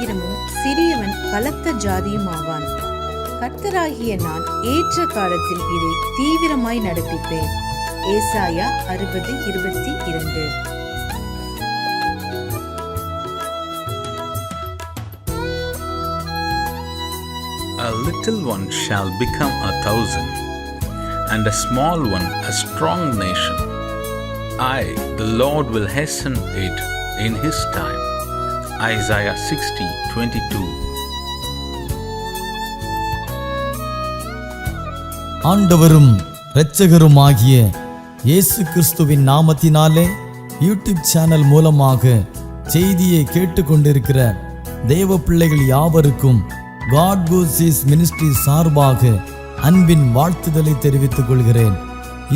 ஆயிரமும் சிறியவன் பலத்த ஜாதியும் ஆவான். கர்த்தராகிய நான் ஏற்ற காலத்தில் இதை தீவிரமாய் நடப்பிப்பேன். ஏசாயா 60:22. A little one shall become 1,000, and a small one a strong nation. I, the Lord, will hasten it in His time. Isaiah 60:22. ஆண்டவரும் இரட்சகருமாகிய இயேசு கிறிஸ்துவின் நாமத்தினாலே யூடியூப் சேனல் மூலமாக செய்தியை கேட்டுக்கொண்டிருக்கிற தேவ பிள்ளைகள் யாவருக்கும் God Goes மினிஸ்ட்ரி சார்பாக அன்பின் வாழ்த்துதலை தெரிவித்துக் கொள்கிறேன்.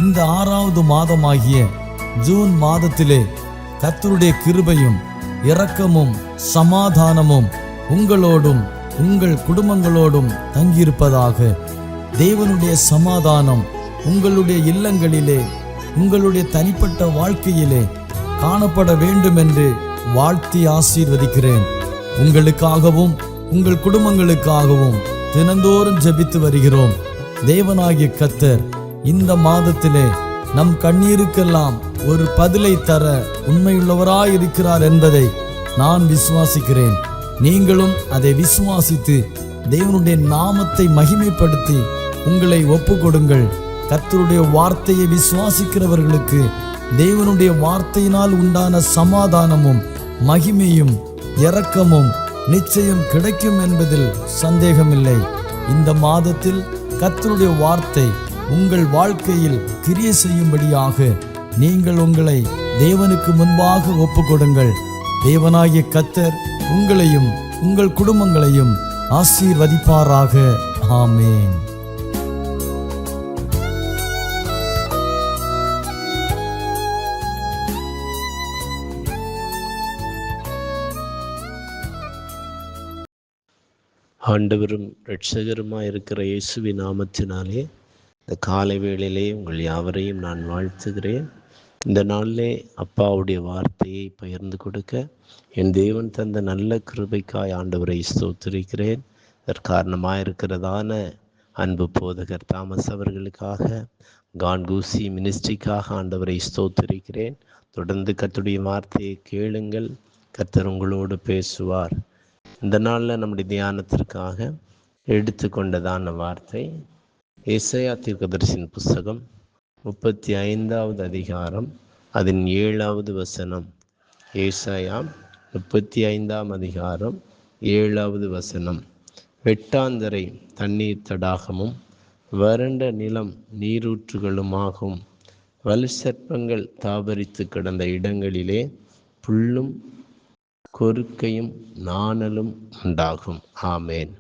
இந்த 6வது மாதமாகிய ஜூன் மாதத்திலே கர்த்தருடைய கிருபையும் இரக்கமும் சமாதானமும் உங்களோடும் உங்கள் குடும்பங்களோடும் தங்கியிருப்பதாக. தேவனுடைய சமாதானம் உங்களுடைய இல்லங்களிலே உங்களுடைய தனிப்பட்ட வாழ்க்கையிலே காணப்பட வேண்டும் என்று வாழ்த்தி ஆசீர்வதிக்கிறேன். உங்களுக்காகவும் உங்கள் குடும்பங்களுக்காகவும் தினந்தோறும் ஜெபித்து வருகிறோம். தேவனாகிய கர்த்தர் இந்த மாதத்திலே நம் கண்ணீருக்கெல்லாம் ஒரு பதிலை தர உண்மையுள்ளவராயிருக்கிறார் என்பதை நான் விசுவாசிக்கிறேன். நீங்களும் அதை விசுவாசித்து தேவனுடைய நாமத்தை மகிமைப்படுத்தி உங்களை ஒப்பு கொடுங்கள். கர்த்தருடைய வார்த்தையை விசுவாசிக்கிறவர்களுக்கு தேவனுடைய வார்த்தையினால் உண்டான சமாதானமும் மகிமையும் இரக்கமும் நிச்சயம் கிடைக்கும் என்பதில் சந்தேகமில்லை. இந்த மாதத்தில் கர்த்தருடைய வார்த்தை உங்கள் வாழ்க்கையில் கிரியை செய்யும்படியாக நீங்கள் உங்களை தேவனுக்கு முன்பாக ஒப்புக்கொடுங்கள். தேவனாகிய கர்த்தர் உங்களையும் உங்கள் குடும்பங்களையும் ஆசீர்வதிப்பாராக. ஆமென். ஆண்டவரும் இரட்சகருமாய் இருக்கிற இயேசுவின் நாமத்தினாலே இந்த காலை வேளையிலே உங்கள் யாவரையும் நான் வாழ்த்துகிறேன். இந்த நாளிலே அப்பாவுடைய வார்த்தையை பகிர்ந்து கொடுக்க என் தேவன் தந்த நல்ல கிருபைக்காய் ஆண்டவரை ஸ்தோத்திரிக்கிறேன். இதற்காரணமாக இருக்கிறதான அன்பு போதகர் தாமஸ் அவர்களுக்காக, கான்கூசி மினிஸ்ட்ரிக்காக ஆண்டவரை ஸ்தோத்திரிக்கிறேன். தொடர்ந்து கர்த்தருடைய வார்த்தையை கேளுங்கள், கர்த்தர் உங்களோடு பேசுவார். இந்த நாளில் நம்முடைய தியானத்திற்காக எடுத்துக்கொண்டதான வார்த்தை ஏசாயா தீர்க்கதரிசியின் புஸ்தகம் 35வது அதிகாரம் அதன் 7வது வசனம். ஏசாயா 35ஆம் அதிகாரம் 7வது வசனம். வெட்டாந்தரை தண்ணீர் தடாகமும் வறண்ட நிலம் நீரூற்றுகளுமாகும். வலுசர்ப்பங்கள் தாபரித்து கிடந்த இடங்களிலே புல்லும் கொறுக்கையும் நாணலும் உண்டாகும். ஆமேன்.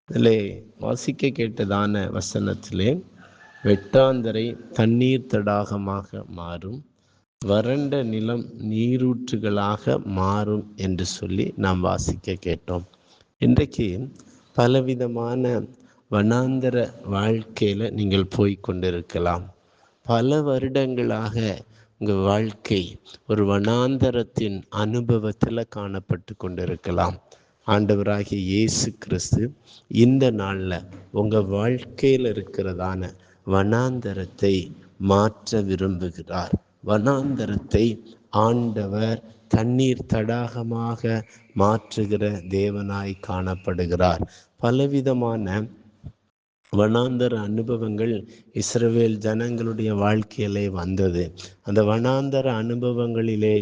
இதிலே வாசிக்க கேட்டதான வசனத்திலே வெட்டாந்தரை தண்ணீர் தடாகமாக மாறும், வறண்ட நிலம் நீரூற்றுகளாக மாறும் என்று சொல்லி நாம் வாசிக்க கேட்டோம். இன்றைக்கு பலவிதமான வனாந்தர வாழ்க்கையில் நீங்கள் போய்கொண்டிருக்கலாம். பல வருடங்களாக உங்கள் வாழ்க்கை ஒரு வனாந்தரத்தின் அனுபவத்தில் காணப்பட்டு கொண்டிருக்கலாம். ஆண்டவராகிய இயேசு கிறிஸ்து இந்த நாளில் உங்கள் வாழ்க்கையில் இருக்கிறதான வனாந்தரத்தை மாற்ற விரும்புகிறார். வனாந்தரத்தை ஆண்டவர் தண்ணீர் தடாகமாக மாற்றுகிற தேவனாய் காணப்படுகிறார். பலவிதமான வனாந்தர அனுபவங்கள் இஸ்ரவேல் ஜனங்களுடைய வாழ்க்கையிலே வந்தது. அந்த வனாந்தர அனுபவங்களிலே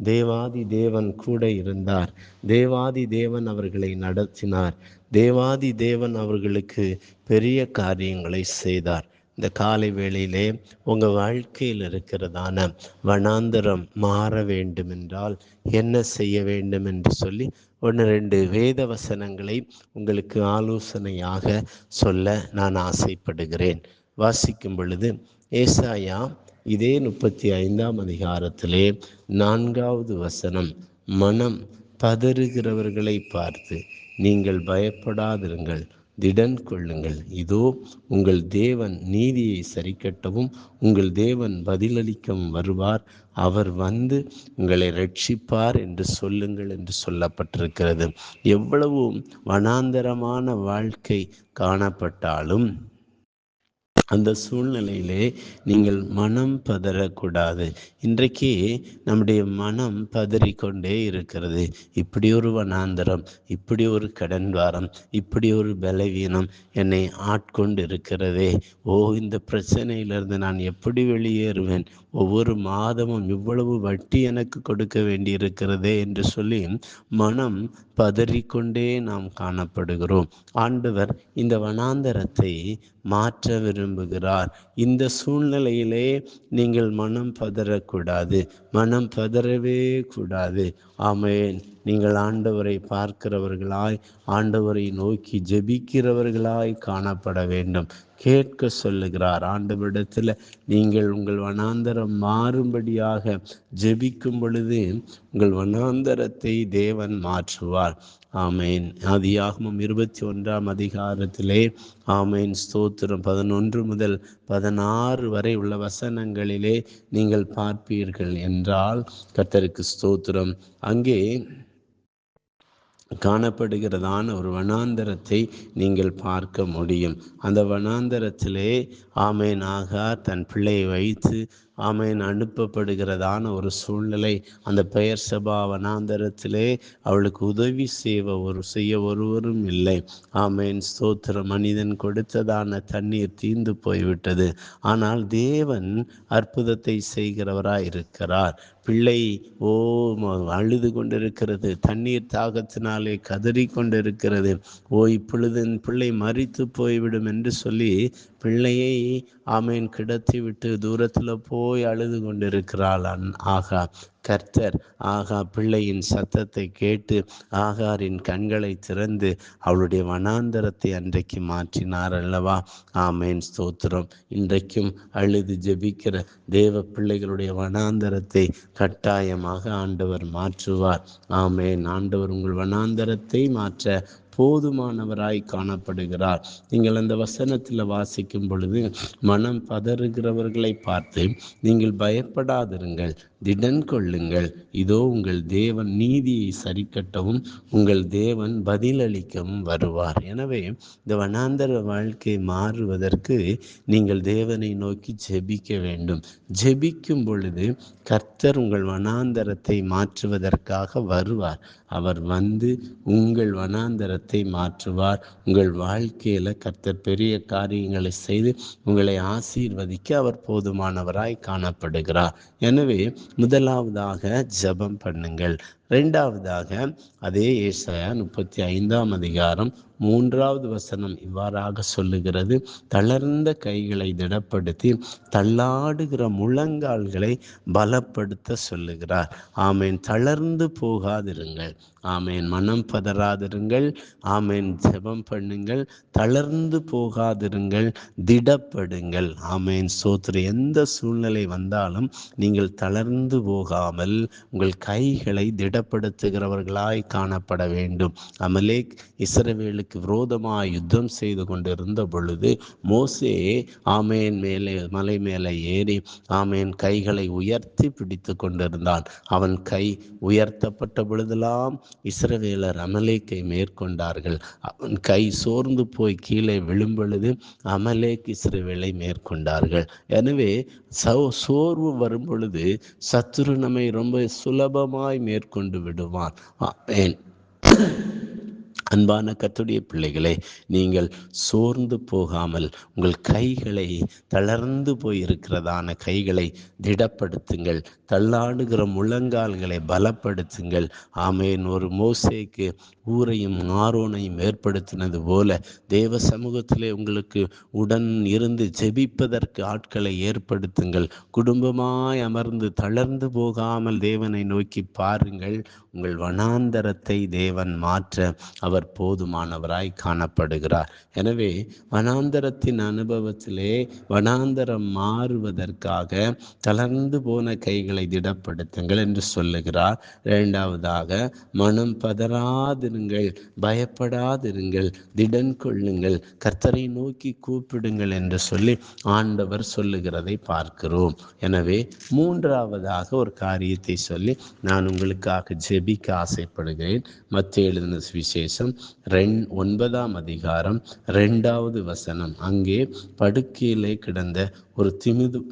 தேவாதி தேவன் கூட இருந்தார். தேவாதி தேவன் அவர்களை நடத்தினார். தேவாதி தேவன் அவர்களுக்கு பெரிய காரியங்களை செய்தார். இந்த காலை வேளையிலே உங்கள் வாழ்க்கையில் இருக்கிறதான வனாந்தரம் மாற வேண்டும் என்றால் என்ன செய்ய வேண்டும் என்று சொல்லி 1-2 வேத வசனங்களை உங்களுக்கு ஆலோசனையாக சொல்ல நான் ஆசைப்படுகிறேன். வாசிக்கும் பொழுது ஏசாயா இதே 35ஆம் அதிகாரத்திலே 4வது வசனம். மனம் பதறுகிறவர்களை பார்த்து நீங்கள் பயப்படாதிருங்கள், திடன் கொள்ளுங்கள். இதோ உங்கள் தேவன் நீதியை சரிக்கட்டவும் உங்கள் தேவன் பதிலளிக்கவும் வருவார். அவர் வந்து உங்களை ரட்சிப்பார் என்று சொல்லுங்கள் என்று சொல்லப்பட்டிருக்கிறது. எவ்வளவு வனாந்தரமான வாழ்க்கை காணப்பட்டாலும் அந்த சூழ்நிலையிலே நீங்கள் மனம் பதறக்கூடாது. இன்றைக்கு நம்முடைய மனம் பதறிக்கொண்டே இருக்கிறது. இப்படி ஒரு வனாந்தரம், இப்படி ஒரு கடன் வாரம், இப்படி ஒரு பலவீனம் என்னை ஆட்கொண்டு இருக்கிறதே. இந்த பிரச்சனையிலிருந்து நான் எப்படி வெளியேறுவேன்? ஒவ்வொரு மாதமும் இவ்வளவு வட்டி எனக்கு கொடுக்க வேண்டியிருக்கிறதே என்று சொல்லி மனம் பதறிக்கொண்டே நாம் காணப்படுகிறோம். ஆண்டவர் இந்த வனாந்தரத்தை மாற்ற விரும்புகிறார். இந்த சூழ்நிலையிலே நீங்கள் மனம் பதறக்கூடாது, மனம் பதறவே கூடாது. ஆமென். நீங்கள் ஆண்டவரை பார்க்கிறவர்களாய், ஆண்டவரை நோக்கி ஜெபிக்கிறவர்களாய் காணப்பட வேண்டும். கேட்க சொல்லுகிறார் ஆண்டவரிடத்தில். நீங்கள் உங்கள் வனாந்தரம் மாறும்படியாக ஜெபிக்கும் பொழுது உங்கள் வனாந்தரத்தை தேவன் மாற்றுவார். ஆமேன். ஆதியாகமம் 21 அதிகாரத்திலே ஆமேன் ஸ்தோத்திரம் 11 முதல் 16 வரை உள்ள வசனங்களிலே நீங்கள் பார்ப்பீர்கள் என்றால் கர்த்தருக்கு ஸ்தோத்திரம், அங்கே காணப்படுகிறதான ஒரு வனாந்தரத்தை நீங்கள் பார்க்க முடியும். அந்த வனாந்தரத்திலே ஆமேன் ஆகார் தன் பிள்ளையை வைத்து ஆமேன் அனுப்பப்படுகிறதான ஒரு சூழ்நிலை. அந்த பெயர் சபா வனாந்தரத்திலே அவளுக்கு உதவி செய்ய ஒருவரும் இல்லை. ஆமேன் ஸ்தோத்திர. மனிதன் கொடுத்ததான தண்ணீர் தீர்ந்து போய்விட்டது. ஆனால் தேவன் அற்புதத்தை செய்கிறவராய் இருக்கிறார். பிள்ளை அழுது கொண்டிருக்கிறது, தண்ணீர் தாகத்தினாலே கதறி கொண்டிருக்கிறது. இப்பொழுது என் பிள்ளை மரித்து போய்விடும் என்று சொல்லி பிள்ளையை ஆமேன் கிடத்தி விட்டு தூரத்தில் போய் அழுது கொண்டிருக்கிறாள் ஆகா. கர்த்தர் பிள்ளையின் சத்தத்தை கேட்டு ஆகாரின் கண்களை திறந்து அவளுடைய வனாந்தரத்தை அன்றைக்கு மாற்றினார் அல்லவா? ஆமேன் ஸ்தோத்திரம். இன்றைக்கும் அழுது ஜெபிக்கிற தேவ பிள்ளைகளுடைய வனாந்தரத்தை கட்டாயமாக ஆண்டவர் மாற்றுவார். ஆமேன். ஆண்டவர் உங்கள் வனாந்தரத்தை மாற்ற போதுமானவராய் காணப்படுகிறார். நீங்கள் அந்த வசனத்தில் வாசிக்கும் பொழுது மனம் பதறுகிறவர்களை பார்த்து நீங்கள் பயப்படாதிருங்கள், திடன் கொள்ளுங்கள். இதோ உங்கள் தேவன் நீதியை சரிக்கட்டவும் உங்கள் தேவன் பதிலளிக்கவும் வருவார். எனவே இந்த வனாந்தர வாழ்க்கை மாறுவதற்கு நீங்கள் தேவனை நோக்கி ஜெபிக்க வேண்டும். ஜெபிக்கும் பொழுது கர்த்தர் உங்கள் வனாந்தரத்தை மாற்றுவதற்காக வருவார். அவர் வந்து உங்கள் வனாந்தரத்தை மாற்றுவார். உங்கள் வாழ்க்கையில் கர்த்தர் பெரிய காரியங்களை செய்து உங்களை ஆசீர்வதிக்க அவர் போதுமானவராய் காணப்படுகிறார். எனவே முதலாவதாக ஜெபம் பண்ணுங்கள். இரண்டாவதாக அதே ஏசாயா 35 அதிகாரம் 3வது வசனம் இவ்வாறாக சொல்லுகிறது, தளர்ந்த கைகளை திடப்படுத்தி தள்ளாடுகிற முழங்கால்களை பலப்படுத்த சொல்லுகிறார். ஆமேன். தளர்ந்து போகாதிருங்கள். ஆமேன். மனம் பதறாதிருங்கள். ஆமேன். ஜெபம் பண்ணுங்கள். தளர்ந்து போகாதிருங்கள், திடப்படுங்கள். ஆமேன் சோத்திர. எந்த சூழ்நிலை வந்தாலும் நீங்கள் தளர்ந்து போகாமல் உங்கள் கைகளை திடப்படுத்துகிறவர்களாய் காணப்பட வேண்டும். அமலேக் இஸ்ரவேலுக்கு விரோதமாய் யுத்தம் செய்து கொண்டிருந்த பொழுது மோசே ஆமேன் மலை மேலே ஏறி ஆமேன் கைகளை உயர்த்தி பிடித்து கொண்டிருந்தான். அவன் கை உயர்த்தப்பட்ட பொழுதெல்லாம் இஸ்ரவேலர் அமலேக்கை மேற்கொண்டார்கள். அவன் கை சோர்ந்து போய் கீழே விழும் பொழுது அமலேக் இஸ்ரவேலை மேற்கொண்டார்கள். எனவே சோர்வு வரும் பொழுது சத்துரு நம்மை ரொம்ப சுலபமாய் மேற்கொண்டு விடுவான். ஆமேன். அன்பான கர்த்தருடைய பிள்ளைகளே, நீங்கள் சோர்ந்து போகாமல் உங்கள் கைகளை தளர்ந்து போயிருக்கிறதான கைகளை திடப்படுத்துங்கள். தள்ளாடுகிற முழங்கால்களை பலப்படுத்துங்கள். ஆமேன். ஒரு மோசேக்கு ஊரையும் ஆரோனையும் ஏற்படுத்தினது போல தேவ சமூகத்திலே உங்களுக்கு உடன் இருந்து ஜெபிப்பதற்கு ஆட்களை ஏற்படுத்துங்கள். குடும்பமாய் அமர்ந்து தளர்ந்து போகாமல் தேவனை நோக்கி பாருங்கள். உங்கள் வனாந்தரத்தை தேவன் மாற்ற அவர் அவர் போதுமானவராய் காணப்படுகிறார். எனவே வனாந்தரத்தின் அனுபவத்திலே வனாந்தரம் மாறுவதற்காக தளர்ந்து போன கைகளை திடப்படுத்துங்கள் என்று சொல்லுகிறார். இரண்டாவதாக, மனம் பதறாதிருங்கள், பயப்படாதிருங்கள், திடன் கொள்ளுங்கள், கர்த்தரை நோக்கி கூப்பிடுங்கள் என்று சொல்லி ஆண்டவர் சொல்லுகிறதை பார்க்கிறோம். எனவே மூன்றாவதாக ஒரு காரியத்தை சொல்லி நான் உங்களுக்காக ஜெபிக்க ஆசைப்படுகிறேன். மத்தேயு எழுதின சுவிசேஷம் 9ஆம் அதிகாரம் 2வது வசனம். அங்கே படுக்கையிலே கிடந்த ஒரு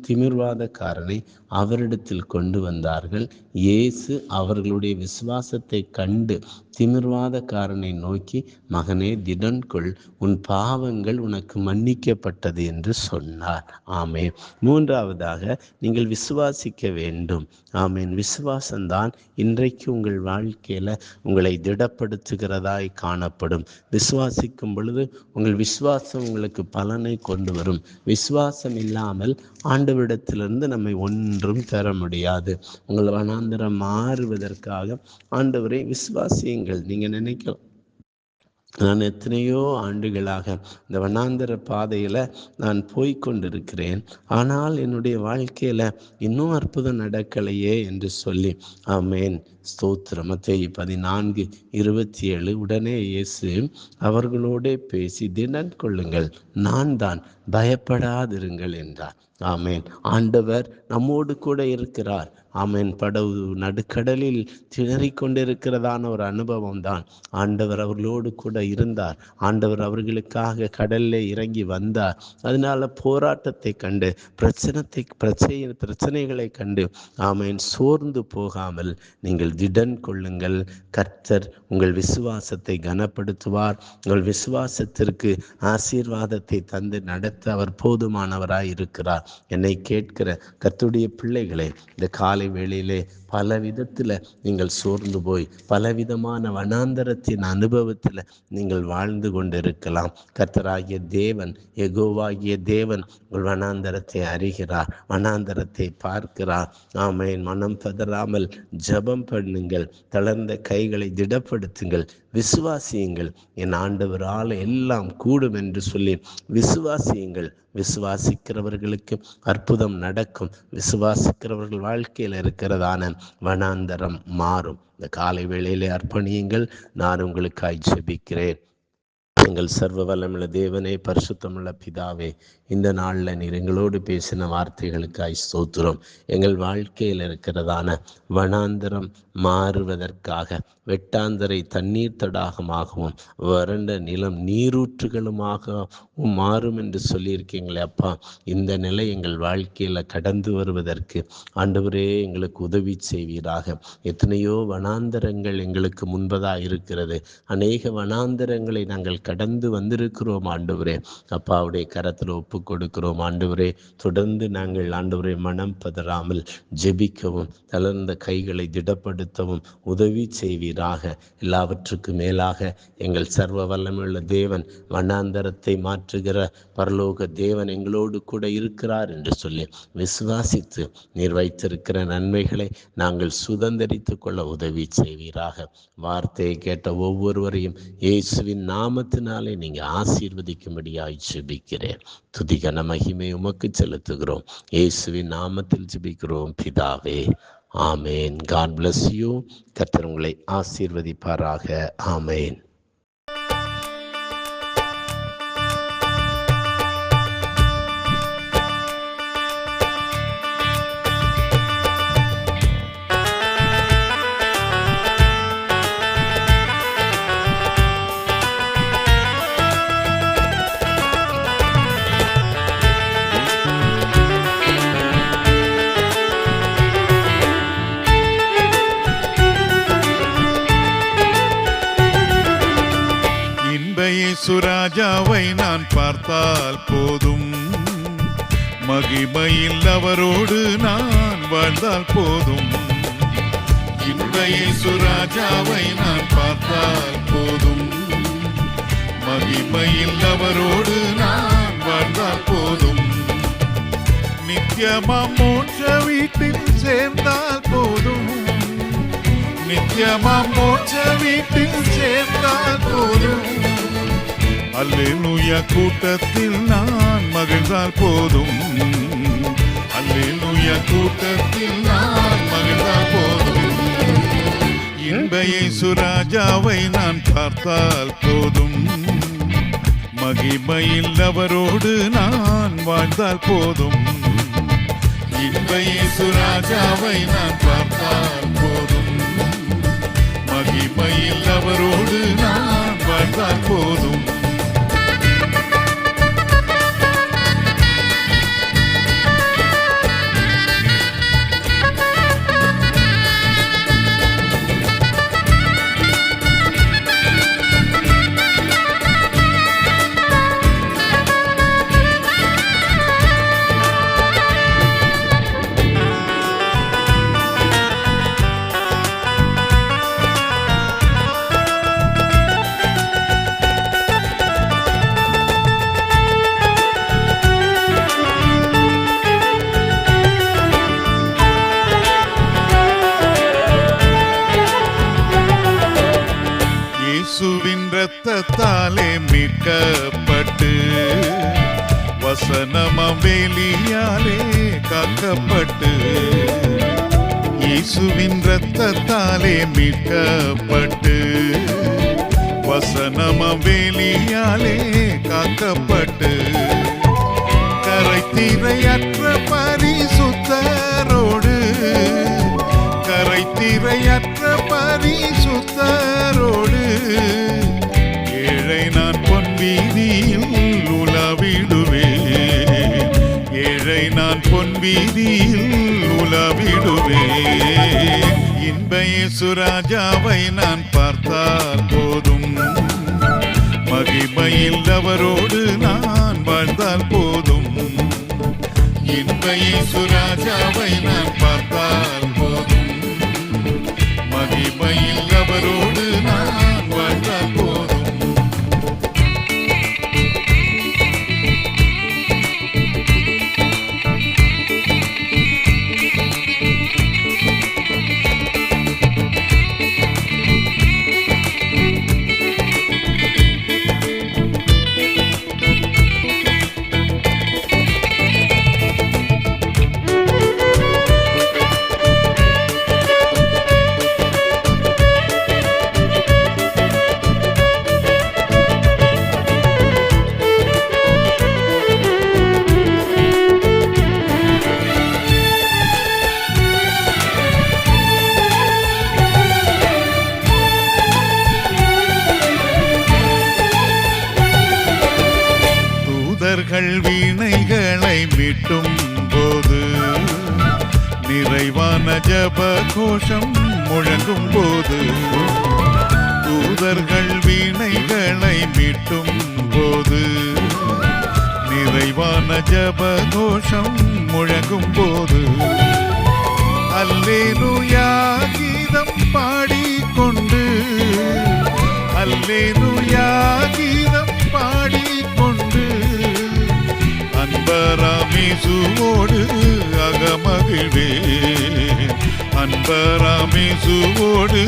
திமிர்வாதக்காரனை அவரிடத்தில் கொண்டு வந்தார்கள். இயேசு அவர்களுடைய விசுவாசத்தை கண்டு திமிர்வாதக்காரனை நோக்கி, மகனே, திடன் கொள், உன் பாவங்கள் உனக்கு மன்னிக்கப்பட்டது என்று சொன்னார். ஆமென். மூன்றாவதாக, நீங்கள் விசுவாசிக்க வேண்டும். ஆமென். விசுவாசம்தான் இன்றைக்கு உங்கள் வாழ்க்கையில உங்களை திடப்படுத்துகிறதாய் காணப்படும். விசுவாசிக்கும் பொழுது உங்கள் விசுவாசம் உங்களுக்கு பலனை கொண்டு வரும். விசுவாசம் இல்லாமல் ஆண்டவரிடத்திலிருந்து நம்மை ஒன்றும் பெற முடியாது. உங்கள் வனாந்தரம் மாறுவதற்காக ஆண்டவரை விசுவாசியுங்கள். நீங்க நினைக்கலாம், நான் எத்தனையோ ஆண்டுகளாக இந்த வனாந்தர பாதையில் நான் போய்கொண்டிருக்கிறேன், ஆனால் என்னுடைய வாழ்க்கையில் இன்னும் அற்புதம் நடக்கலையே என்று சொல்லி. ஆமென். ஸ்தோத்திரம். மத்தேயு 14:27. உடனே இயேசு அவர்களோடே பேசி, திடன் கொள்ளுங்கள், நான் தான், பயப்படாதிருங்கள் என்றார். ஆமென். ஆண்டவர் நம்மோடு கூட இருக்கிறார். ஆமென். படகு நடுக்கடலில் திணறிக் கொண்டிருக்கிறதான ஒரு அனுபவம் தான். ஆண்டவர் அவர்களோடு கூட இருந்தார். ஆண்டவர் அவர்களுக்காக கடலில் இறங்கி வந்தார். அதனால போராட்டத்தை கண்டு பிரச்சனைகளை கண்டு ஆமென் சோர்ந்து போகாமல் நீங்கள் திடன் கொள்ளுங்கள். கர்த்தர் உங்கள் விசுவாசத்தை கனப்படுத்துவார். உங்கள் விசுவாசத்திற்கு ஆசீர்வாதத்தை தந்து நடத்த அவர் போதுமானவராய் இருக்கிறார். என்னை கேட்கிற கர்த்தருடைய பிள்ளைகளே, இந்த காலை வேளையிலே பல விதத்தில் நீங்கள் சோர்ந்து போய் பலவிதமான வனாந்தரத்தின் அனுபவத்தில் நீங்கள் வாழ்ந்து கொண்டிருக்கலாம். கர்த்தராகிய தேவன், யெகோவாகிய தேவன் உங்கள் வனாந்தரத்தை அறிகிறார், வனாந்தரத்தை பார்க்கிறார். ஆமென். மனம் பதறாமல் ஜெபம் பண்ணுங்கள், தளர்ந்த கைகளை திடப்படுத்துங்கள், விசுவாசியுங்கள். என் ஆண்டவரால் எல்லாம் கூடும் என்று சொல்லி விசுவாசியுங்கள். விசுவாசிக்கிறவர்களுக்கு அற்புதம் நடக்கும். விசுவாசிக்கிறவர்கள் வாழ்க்கையில் இருக்கிறதான வனாந்தரம் மாறும். இந்த காலை வேளையிலே அர்ப்பணியுங்கள். நான் உங்களுக்காய் ஜெபிக்கிறேன். எங்கள் சர்வ வல்லமுள்ள தேவனே, பரிசுத்தமுள்ள பிதாவே, இந்த நாளில் நீர் எங்களோடு பேசின வார்த்தைகளுக்காய் ஸ்தோத்திரம். எங்கள் வாழ்க்கையில் இருக்கிறதான வனாந்தரம் மாறுவதற்காக வெட்டாந்தரை தண்ணீர் தடாகமாகவும் வறண்ட நிலம் நீரூற்றுகளுமாகவும் மாறும் என்று சொல்லியிருக்கீங்களே அப்பா, இந்த நிலை எங்கள் வாழ்க்கையில் கடந்து வருவதற்கு ஆண்டவரே எங்களுக்கு உதவி செய்வீராக. எத்தனையோ வனாந்தரங்கள் எங்களுக்கு முன்பதாக இருக்கிறது. அநேக வனாந்தரங்களை நாங்கள் கடந்து வந்திருக்கிறோம் ஆண்டவரே. அப்பாவுடைய கரத்தில் ஒப்பு கொடுக்கிறோம் ஆண்டவரே. தொடர்ந்து நாங்கள் ஆண்டவரே மனம் பதறாமல் ஜெபிக்கவும் தளர்ந்த கைகளை திடப்படுத்தவும் உதவி செய்வீராக. எல்லாவற்றுக்கும் மேலாக எங்கள் சர்வ வல்லமையுள்ள தேவன், வனாந்தரத்தை மாற்றுகிற பரலோக தேவன் எங்களோடு கூட இருக்கிறார் என்று சொல்லி விசுவாசித்து நீர் வைத்திருக்கிற நன்மைகளை நாங்கள் சுதந்திரித்து கொள்ள உதவி செய்வீராக. வார்த்தையை கேட்ட ஒவ்வொருவரையும் இயேசுவின் நாமத்தினாலே நீங்க ஆசீர்வதிக்கும்படியாய் ஜெபிக்கிறேன். துதிகன மகிமை உமக்கு செலுத்துகிறோம். இயேசுவின் நாமத்தில் ஜெபிக்கிறோம் பிதாவே. ஆமேன். God bless you. கர்த்தர் உங்களை ஆசீர்வதிப்பாராக. ஆமேன். சுராஜாவை நான் பார்த்தால் போதும், மகிமையில் அவரோடு நான் வாழ்ந்தால் போதும். இன்றைய சுராஜாவை நான் பார்த்தால் போதும், மகிமையில் அவரோடு நான் வாழ்ந்தால் போதும். நித்தியமா மோட்ச வீட்டில் சேர்ந்தால் போதும், நித்தியமாம் மோட்ச வீட்டில் சேர்ந்தால் போதும். அல்லேலூயா கூட்டத்தில் நான் மகிழ்ந்தால் போதும். அல்லேலூயா கூட்டத்தில் நான் மகிழ்ந்தால் போதும். இன்ப இயேசு ராஜாவை நான் பார்த்தால் போதும். மகிமையில் அவரோடு நான் வாழ்ந்தால் போதும். இன்ப இயேசு ராஜாவை நான் பார்த்தால் போதும். மகிமையில் அவரோடு நான் வாழ்ந்தால் போதும். இயேசுவின் இரத்தத்தாலே மீட்கப்பட்டு வசனமாம் வேலியாலே காக்கப்பட்டு. இயேசுவின் இரத்தத்தாலே மீட்கப்பட்டு வசனமாம் வேலியாலே காக்கப்பட்டு. கரைத்திரையற்ற பரிசுத்தரோடு கரைத்திரையற்ற பரிசுத்தரோடு ஏழை நான் பொன் வீதியில் உலாவிடுவேன். ஏழை நான் பொன் வீதியில் உலாவிடுவேன். இன்ப இயேசு ராஜாவை நான் பார்த்தால் போதும். மகிமையில் அவரோடு நான் வாழ்ந்தால் போதும். இன்ப இயேசு ராஜாவை நான் பார்த்தால் போதும். மகிமையில் அவரோடு நான் வாழ்ந்தால் போதும். வீணைகளை மீட்டும் போது நிறைவான ஜப கோஷம் முழங்கும் போது. தூதர்கள் வீணைகளை மீட்டும் போது நிறைவான ஜப கோஷம் முழங்கும் போது. அல்லேலூயா கீதம் பாடிக்கொண்டு அல்லேலூயா கீதம் பாடிக்கொண்டு அன்பராமேசுவோடு அகமகிழ்வேன். அன்பராமேசுவோடு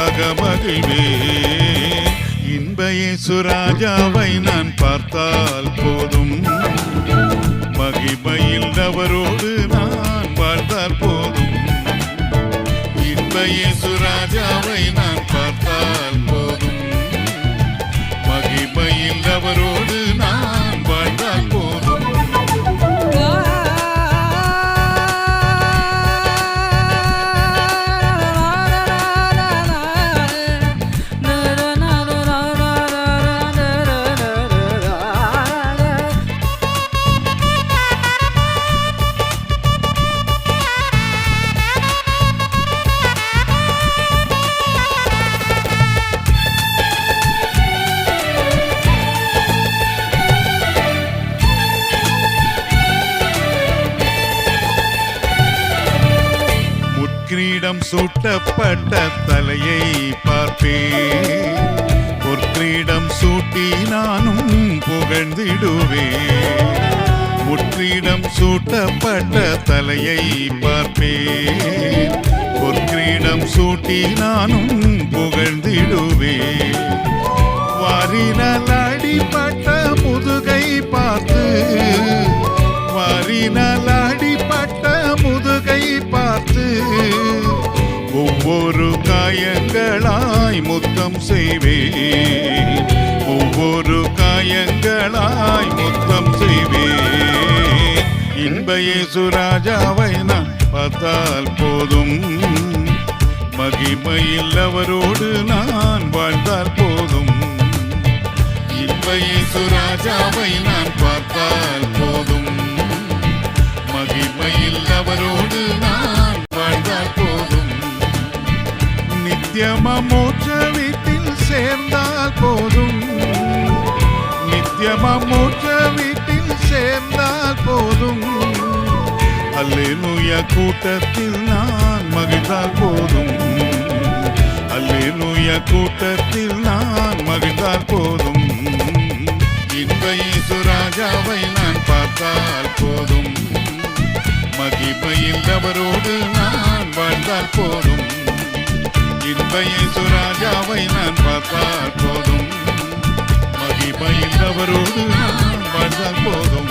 அகமகிழ்வேன். இன்ப இயேசு ராஜாவை நான் பார்த்தால் போதும். மகிமையில் அவரோடு நான் வாழ்ந்தால் போதும். இன்ப இயேசு ராஜாவை நான் பார்த்தால் போதும். மகிமையில் அவரோடு நான் வாழ்ந்தால் போதும். கிரீடம் சூட்டப்பட்ட தலையை பார்ப்பேன். ஒரு கிரீடம் சூட்டி நானும் புகழ்ந்திடுவேன். முற்றிடம் சூட்டப்பட்ட தலையை பார்ப்பேன். பொற்கிரீடம் சூட்டி நானும் புகழ்ந்திடுவேன். வாரினால் அடிபட்ட முதுகை பார்த்து, வாரினால் அடிபட்ட முதுகை பார்த்து, ஒவ்வொரு காயங்களாய் முத்தம் செய்வேன். ஒவ்வொரு காயங்களாய் முத்தம் செய்வேன். இன்ப இயேசு ராஜாவை நான் பார்த்தால் போதும், மகிமையில் அவரோடு நான் வாழ்ந்தால் போதும். இன்ப இயேசு ராஜாவை நான் பார்த்தால் போதும், மகிமையில் அவரோடு நான் வாழ்ந்தால் போதும். நித்தியமா மோட்ச வீட்டில் சேர்ந்தால் போதும், நித்தியமா மோட்ச வீட்டில் சேர்ந்தால் போதும். அல்லேலூயா கூட்டத்தில் நான் மகிழ்ந்தால் போதும், அல்லேலூயா கூட்டத்தில் நான் மகிழ்ந்தால் போதும். இன்ப இயேசு ராஜாவை நான் பார்த்தால் போதும், மகிமையில் அவரோடு நான் வாழ்ந்தால் போதும். இன்ப இயேசு ராஜாவை நான் பார்த்தால் போதும், மகிமையில் அவரோடு நான் வாழ்ந்தால் போதும்.